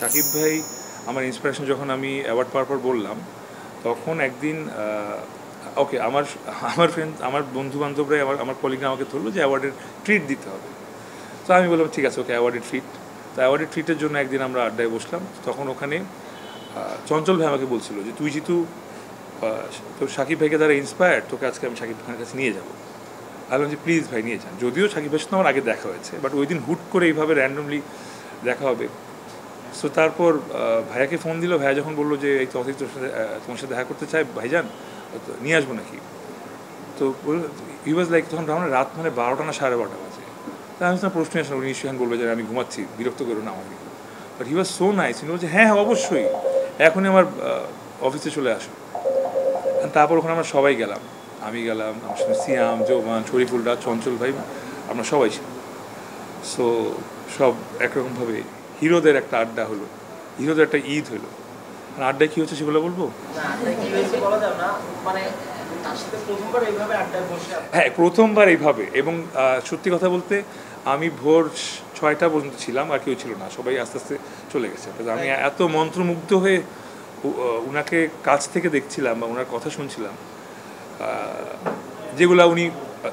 শাকিব ভাই আমার ইন্সপিরেশন। যখন আমি অ্যাওয়ার্ড পাওয়ার পর বললাম, তখন একদিন ওকে আমার আমার ফ্রেন্ড, আমার বন্ধু বান্ধবরাই, আমার কলিগরা আমাকে ধরলো যে অ্যাওয়ার্ডের ট্রিট দিতে হবে। তো আমি বললাম ঠিক আছে, ওকে অ্যাওয়ার্ডের ট্রিট। তো অ্যাওয়ার্ডের ট্রিটের জন্য একদিন আমরা আড্ডায় বসলাম। তখন ওখানে চঞ্চল ভাই আমাকে বলছিল যে তুই যেহেতু তোর শাকিব ভাইকে দ্বারা ইন্সপায়ার্ড, তোকে আজকে আমি শাকিব খানের কাছে নিয়ে যাবো। আমি বললাম যে প্লিজ ভাই নিয়ে যান। যদিও শাকিব ভাইয়ের সাথে আমার আগে দেখা হয়েছে, বাট ওই দিন হুট করে এইভাবে র্যান্ডমলি দেখা হবে। সো তারপর ভাইয়াকে ফোন দিল। ভাইয়া যখন বললো যে এই তো অতীত তোমার সাথে দেখা করতে চাই ভাইজান, নিয়ে আসবো নাকি? তো ই ওয়াজ লাইক, তখন রাত মানে 12টা না 12:30 বাজে। তা আমি আপনার প্রশ্ন আসলে উনি নিশ্চয়ই বলবে যে আমি ঘুমাচ্ছি, বিরক্ত করো না আমাকে। But he was so nice. উনি বলছে হ্যাঁ হ্যাঁ অবশ্যই, এখনই আমার অফিসে চলে আসো। তারপর ওখানে আমরা সবাই গেলাম। আমি গেলাম, আমার সাথে সিয়াম, জোমান, শরীফুলরা, চঞ্চল ভাই, আমরা সবাই ছিল। সো সব একরকমভাবে হিরোদের একটা আড্ডা হলো, হিরোদের একটা ঈদ হলো। আর আড্ডায় কী হচ্ছে সেগুলো বলবো? হ্যাঁ, প্রথমবার এইভাবে। এবং সত্যি কথা বলতে আমি ভোর 6টা পর্যন্ত ছিলাম, আর কেউ ছিল না, সবাই আস্তে আস্তে চলে গেছে। আমি এত মন্ত্রমুগ্ধ হয়ে উনাকে কাছ থেকে দেখছিলাম বা ওনার কথা শুনছিলাম, যেগুলো উনি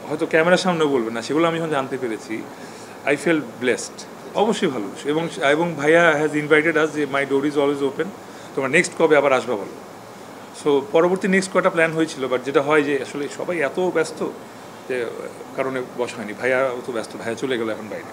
হয়তো ক্যামেরার সামনেও বলবেন না, সেগুলো আমি যখন জানতে পেরেছি, আই ফিল ব্লেসড। অবশ্যই ভালো। এবং ভাইয়া হ্যাজ ইনভাইটেড আস যে মাই ডোর ইজ অলওয়েজ ওপেন, তোমরা নেক্সট কবে আবার আসবা বলো। সো পরবর্তী নেক্সট কটা প্ল্যান হয়েছিল, বাট যেটা হয় যে আসলে সবাই এত ব্যস্ত যে কারণে বসা হয়নি। ভাইয়া অত ব্যস্ত, ভাইয়া চলে গেল এখন বাইরে।